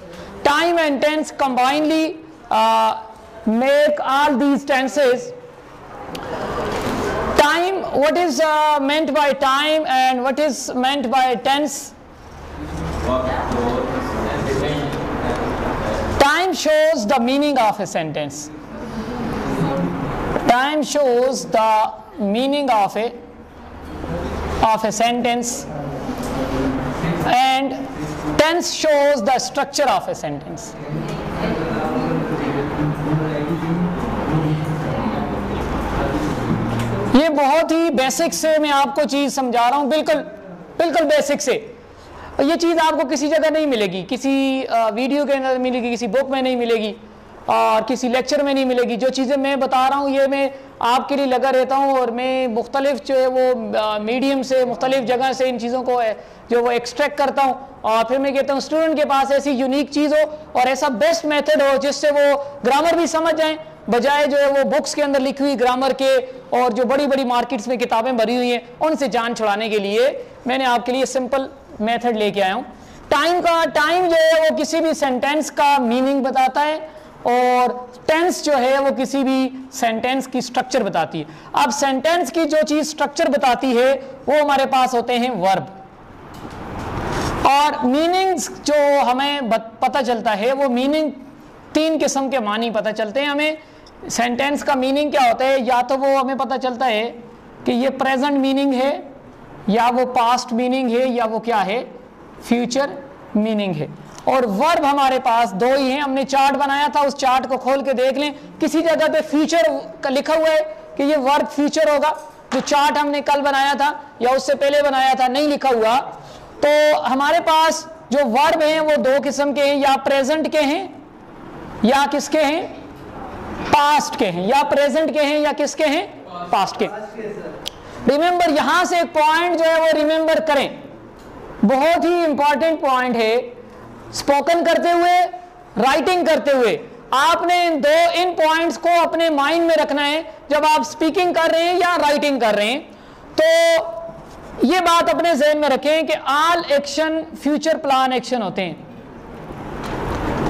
Time and tense combinedly make all these tenses. Time, what is meant by time and what is meant by tense? Time shows the meaning of a sentence. Time shows the meaning of a sentence, and tense shows the structure of a sentence. ये बहुत ही बेसिक से मैं आपको चीज़ समझा रहा हूँ, बिल्कुल बेसिक से। ये चीज़ आपको किसी जगह नहीं मिलेगी, किसी वीडियो के अंदर मिलेगी, किसी बुक में नहीं मिलेगी और किसी लेक्चर में नहीं मिलेगी। जो चीज़ें मैं बता रहा हूँ ये मैं आपके लिए लगा रहता हूँ और मैं मुख्तलिफ जो है वो मीडियम से मुख्तलिफ जगह से इन चीज़ों को जो वो एक्सट्रैक्ट करता हूँ और फिर मैं कहता हूँ स्टूडेंट के पास ऐसी यूनिक चीज़ हो और ऐसा बेस्ट मेथड हो जिससे वो ग्रामर भी समझ जाएँ, बजाय जो है वो बुक्स के अंदर लिखी हुई ग्रामर के और जो बड़ी बड़ी मार्केट्स में किताबें भरी हुई हैं उनसे जान छुड़ाने के लिए मैंने आपके लिए सिंपल मेथड लेके आया हूँ। टाइम जो है वो किसी भी सेंटेंस का मीनिंग बताता है और टेंस जो है वो किसी भी सेंटेंस की स्ट्रक्चर बताती है। अब सेंटेंस की जो चीज़ स्ट्रक्चर बताती है वो हमारे पास होते हैं वर्ब, और मीनिंग्स जो हमें पता चलता है वो मीनिंग तीन किस्म के मानी पता चलते हैं हमें। सेंटेंस का मीनिंग क्या होता है, या तो वो हमें पता चलता है कि ये प्रेजेंट मीनिंग है, या वो पास्ट मीनिंग है, या वो क्या है फ्यूचर मीनिंग है। और वर्ब हमारे पास दो ही हैं। हमने चार्ट बनाया था, उस चार्ट को खोल के देख लें, किसी जगह पे फ्यूचर का लिखा हुआ है कि ये वर्ब फ्यूचर होगा। जो चार्ट हमने कल बनाया था या उससे पहले बनाया था नहीं लिखा हुआ। तो हमारे पास जो वर्ब हैं वो दो किस्म के हैं, या प्रेजेंट के हैं या किसके हैं पास्ट के हैं, या प्रेजेंट के हैं या किसके हैं पास्ट के। रिमेंबर, यहां से एक पॉइंट जो है वो रिमेंबर करें, बहुत ही इंपॉर्टेंट पॉइंट है। स्पोकन करते हुए, राइटिंग करते हुए आपने इन पॉइंट्स को अपने माइंड में रखना है जब आप स्पीकिंग कर रहे हैं या राइटिंग कर रहे हैं। तो ये बात अपने ज़हन में रखें कि all action future plan action होते हैं।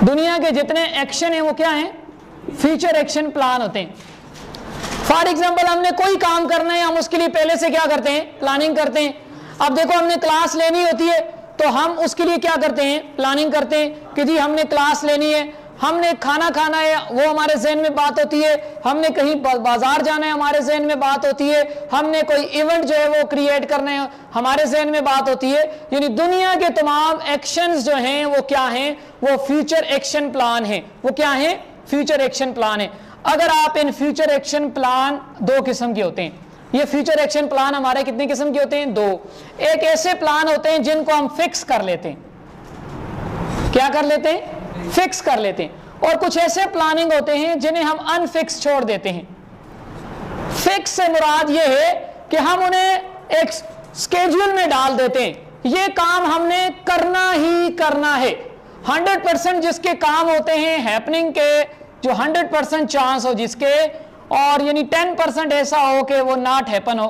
दुनिया के जितने एक्शन हैं वो क्या हैं, फ्यूचर एक्शन प्लान होते हैं। फॉर एग्जाम्पल, हमने कोई काम करना है, हम उसके लिए पहले से क्या करते हैं, प्लानिंग करते हैं। अब देखो, हमने क्लास लेनी होती है तो हम उसके लिए क्या करते हैं, प्लानिंग करते हैं कि जी हमने क्लास लेनी है, हमने खाना खाना है, वो हमारे जहन में बात होती है, हमने कहीं बाजार जाना है, हमारे जहन में बात होती है, हमने कोई इवेंट जो है वो क्रिएट करना है, हमारे जहन में बात होती है। यानी दुनिया के तमाम एक्शंस जो हैं वो क्या हैं, वो फ्यूचर एक्शन प्लान हैं। वो क्या हैं, फ्यूचर एक्शन प्लान है। अगर आप इन फ्यूचर एक्शन प्लान दो किस्म के होते हैं। ये फ्यूचर एक्शन प्लान हमारे कितने किस्म के होते हैं, दो। एक ऐसे प्लान होते हैं जिनको हम फिक्स कर लेते हैं, क्या कर लेते हैं, फिक्स कर लेते हैं। और कुछ ऐसे प्लानिंग होते हैं जिन्हें हम अनफिक्स छोड़ देते हैं। फिक्स से मुराद ये है कि हम उन्हें एक स्केड्यूल में डाल देते हैं, ये काम हमने करना ही करना है। 100% जिसके काम होते हैं हैपनिंग के, जो 100% चांस हो जिसके, और यानी 10% ऐसा हो कि वो नॉट हैपन हो।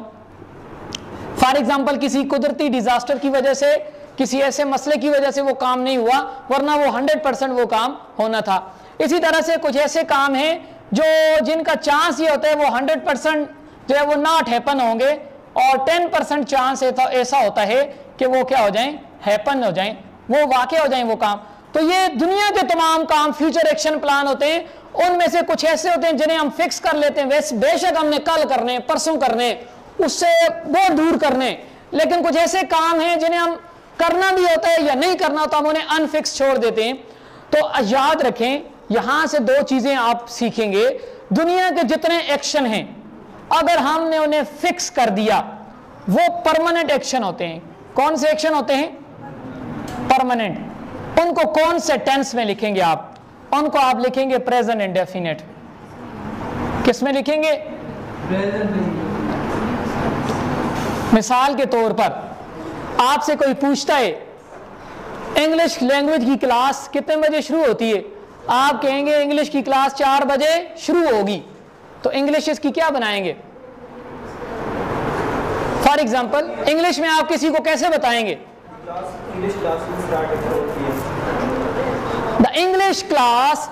फॉर एग्जाम्पल, किसी कुदरती डिजास्टर की वजह से, किसी ऐसे मसले की वजह से वो काम नहीं हुआ, वरना वो 100% वो काम होना था। इसी तरह से कुछ ऐसे काम हैं जो जिनका चांस ये होता है वो 100% जो है वो नॉट हैपन होंगे, और 10% चांस ऐसा होता है कि वो क्या हो जाएं, हैपन हो जाएं, वो वाक़या हो जाएं वो काम। तो ये दुनिया के तमाम काम फ्यूचर एक्शन प्लान होते हैं, उनमें से कुछ ऐसे होते हैं जिन्हें हम फिक्स कर लेते हैं, वैसे बेशक हमने कल करने, परसों करने, उससे बहुत दूर करने, लेकिन कुछ ऐसे काम हैं जिन्हें हम करना भी होता है या नहीं करना होता, हम उन्हें अनफिक्स छोड़ देते हैं। तो याद रखें, यहां से दो चीजें आप सीखेंगे, दुनिया के जितने एक्शन हैं अगर हमने उन्हें फिक्स कर दिया वो परमानेंट एक्शन होते हैं। कौन से एक्शन होते हैं? परमानेंट। उनको कौन से टेंस में लिखेंगे आप? उनको आप लिखेंगे प्रेजेंट इंडेफिनिट। किस में लिखेंगे? मिसाल के तौर पर आपसे कोई पूछता है इंग्लिश लैंग्वेज की क्लास कितने बजे शुरू होती है, आप कहेंगे इंग्लिश की क्लास 4 बजे शुरू होगी, तो इंग्लिश इसकी क्या बनाएंगे? फॉर एग्जाम्पल इंग्लिश में आप किसी को कैसे बताएंगे? The English class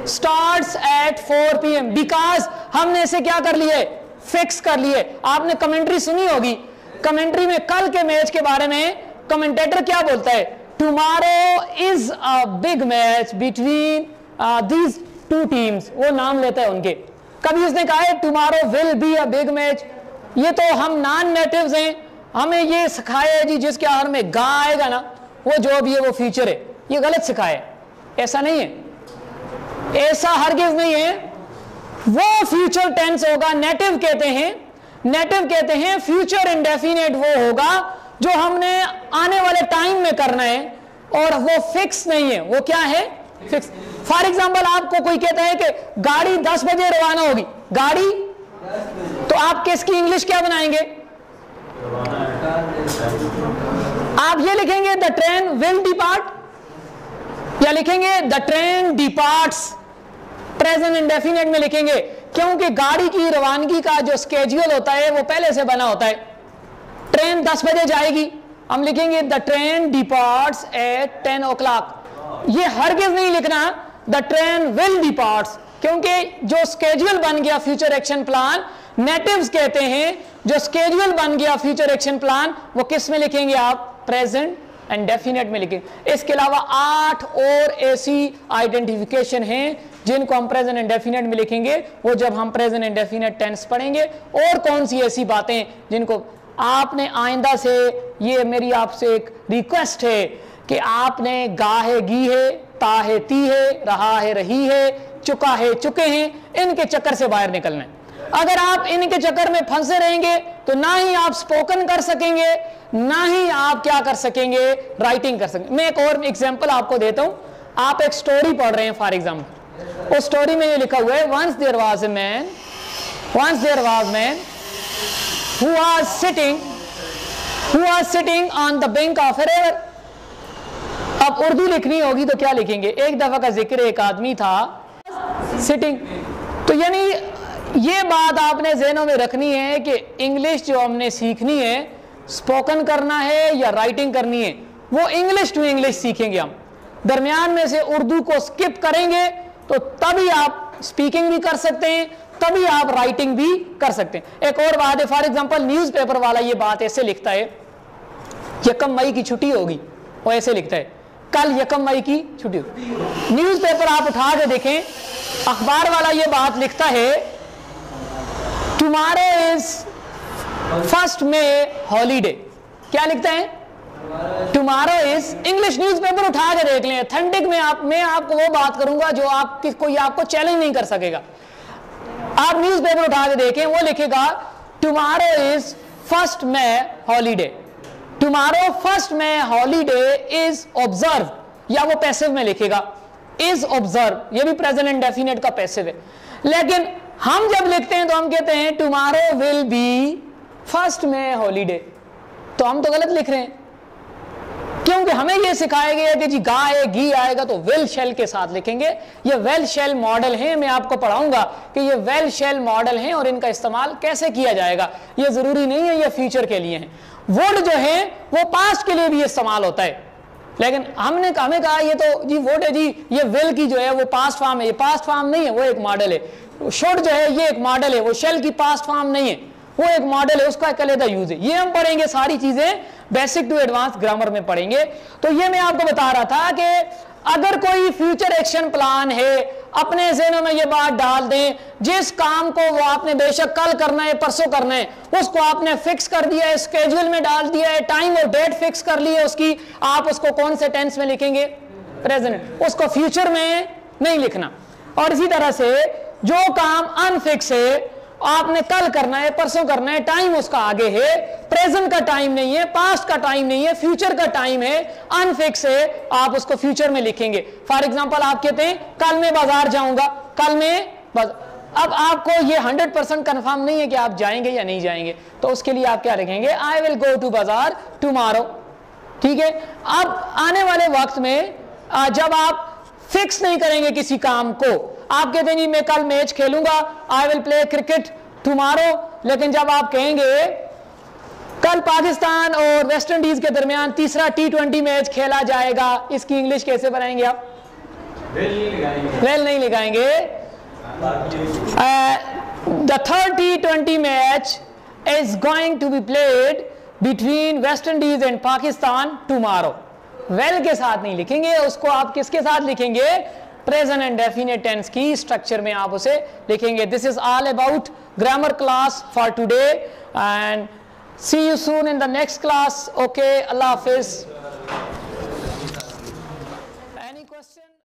starts at 4 PM, because हमने इसे क्या कर लिए? फिक्स कर लिए। आपने कमेंट्री सुनी होगी, कमेंट्री में कल के मैच के बारे में कमेंटेटर क्या बोलता है? Tomorrow is a big match between these 2 teams, वो नाम लेता है उनके। कभी उसने कहा है tomorrow will be a big match? ये तो हम नॉन नेटिव्स हैं, हमें ये सिखाया है जी जिसके आखिर में गा आएगा ना वो जो भी है वो फ्यूचर है, ये गलत सिखाया है। ऐसा नहीं है, ऐसा हरगिज नहीं है। वो फ्यूचर टेंस होगा, नेटिव कहते हैं फ्यूचर इंडेफिनिट वो होगा जो हमने आने वाले टाइम में करना है, और वो फिक्स नहीं है। वो क्या है? फिक्स। फॉर एग्जाम्पल आपको कोई कहता है कि गाड़ी 10 बजे रवाना होगी, गाड़ी, तो आप किसकी इंग्लिश क्या बनाएंगे? आप ये लिखेंगे द ट्रेन विल डिपार्ट, या लिखेंगे the train departs? Present indefinite में लिखेंगे, क्योंकि गाड़ी की रवानगी का जो स्केड्यूल होता है वो पहले से बना होता है। ट्रेन 10 बजे जाएगी, हम लिखेंगे the train departs eight 10 o'clock। ये हरगिज नहीं लिखना द ट्रेन विल डिपार्ट्स, क्योंकि जो स्केड्यूल बन गया फ्यूचर एक्शन प्लान, नेटिव्स कहते हैं जो स्केड्यूल बन गया फ्यूचर एक्शन प्लान वो किस में लिखेंगे आप? प्रेजेंट इंडेफिनिट में लिखेंगे। इसके अलावा 8 और ऐसी आइडेंटिफिकेशन हैं जिनको हम प्रेजेंट इंडेफिनिट में लिखेंगे, वो जब हम प्रेजेंट इंडेफिनिट टेंस पढ़ेंगे। और कौन सी ऐसी बातें जिनको आपने आइंदा से, ये मेरी आपसे एक रिक्वेस्ट है कि आपने गा है गी है, ता है ती है, रहा है रही है, चुका है चुके हैं, इनके चक्कर से बाहर निकलना है। अगर आप इनके चक्कर में फंसे रहेंगे तो ना ही आप स्पोकन कर सकेंगे, ना ही आप क्या कर सकेंगे? राइटिंग कर सकेंगे। मैं एक और एग्जांपल आपको देता हूं। आप एक स्टोरी पढ़ रहे हैं फॉर एग्जांपल, उस स्टोरी में ये लिखा हुआ है once there was man who was sitting on the bank of a river। अब उर्दू लिखनी होगी तो क्या लिखेंगे? एक दफा का जिक्र, एक आदमी था सिटिंग। तो यानी ये बात आपने ज़हनों में रखनी है कि इंग्लिश जो हमने सीखनी है, स्पोकन करना है या राइटिंग करनी है, वो इंग्लिश टू इंग्लिश सीखेंगे हम। दरमियान में से उर्दू को स्किप करेंगे तो तभी आप स्पीकिंग भी कर सकते हैं, तभी आप राइटिंग भी कर सकते हैं। एक और बात है, फॉर एग्जांपल न्यूज़पेपर वाला ये बात ऐसे लिखता है 1 मई की छुट्टी होगी, वो ऐसे लिखता है कल 1 मई की छुट्टी होगी। न्यूज़पेपर आप उठा के देखें, अखबार वाला ये बात लिखता है टुमारो इज 1 May हॉलीडे। क्या लिखता है? Tomorrow is. इंग्लिश न्यूज़पेपर उठा के देख लें, ऑथेंटिक में मैं आपको वो बात करूंगा जो कोई आपको चैलेंज नहीं कर सकेगा। आप न्यूज़पेपर उठा के देखें, वो लिखेगा tomorrow is 1 May holiday. Tomorrow 1 May holiday is observe, या वो पैसिव में लिखेगा इज ऑब्जर्व, ये भी प्रेजेंट इंडेफिनिट का पैसिव है। लेकिन हम जब लिखते हैं तो हम कहते हैं tomorrow will be 1 May holiday, तो हम तो गलत लिख रहे हैं, क्योंकि हमें यह सिखाया गया है कि जी गा है गी आएगा तो वेल शेल के साथ लिखेंगे। ये वेल शेल मॉडल है, मैं आपको पढ़ाऊंगा कि ये वेल शेल मॉडल हैं और इनका इस्तेमाल कैसे किया जाएगा। ये जरूरी नहीं है ये फ्यूचर के लिए है। वुड जो है वो पास्ट के लिए भी इस्तेमाल होता है, लेकिन हमें कहा ये तो जी वोट है जी, ये विल की जो है वो पास्ट फॉर्म है, ये पास्ट फॉर्म नहीं है, वो एक मॉडल है। शुड जो है ये एक मॉडल है, वो शेल की पास्ट फॉर्म नहीं है, वो एक मॉडल है, उसका एक अलग यूज है। ये हम पढ़ेंगे, सारी चीजें बेसिक टू एडवांस ग्रामर में पढ़ेंगे। तो ये मैं आपको बता रहा था कि अगर कोई फ्यूचर एक्शन प्लान है, अपने ज़हनों में ये बात डाल दें, जिस काम को वो आपने बेशक कल करना है, परसों करना है, उसको आपने फिक्स कर दिया है, स्केड्यूल में डाल दिया है, टाइम और डेट फिक्स कर ली है उसकी, आप उसको कौन से टेंस में लिखेंगे? प्रेजेंट, उसको फ्यूचर में नहीं लिखना। और इसी तरह से जो काम अनफिक्स है, आपने कल करना है, परसों करना है, टाइम उसका आगे है, प्रेजेंट का टाइम नहीं है, पास्ट का टाइम नहीं है, फ्यूचर का टाइम है, अनफिक्स है, आप उसको फ्यूचर में लिखेंगे। फॉर एग्जांपल आप कहते हैं कल मैं बाजार जाऊंगा, कल मैं अब आपको ये 100% कंफर्म नहीं है कि आप जाएंगे या नहीं जाएंगे, तो उसके लिए आप क्या लिखेंगे? आई विल गो टू बाजार टुमारो। ठीक है। अब आने वाले वक्त में जब आप फिक्स नहीं करेंगे किसी काम को, आप कहते हैं जी मैं कल मैच खेलूंगा, I will play cricket tomorrow, लेकिन जब आप कहेंगे कल पाकिस्तान और वेस्ट इंडीज के दरमियान तीसरा T20 मैच खेला जाएगा, इसकी इंग्लिश कैसे बनाएंगे आप? वेल नहीं लगाएंगे। The third T20 match is going to be played between West Indies and Pakistan tomorrow. Will के साथ नहीं लिखेंगे उसको, आप किसके साथ लिखेंगे? प्रेजेंट एंड डेफिनेट टेंस की स्ट्रक्चर में आप उसे लिखेंगे। This is all about grammar class for today and see you soon in the next class. Okay, अल्लाह हाफिज।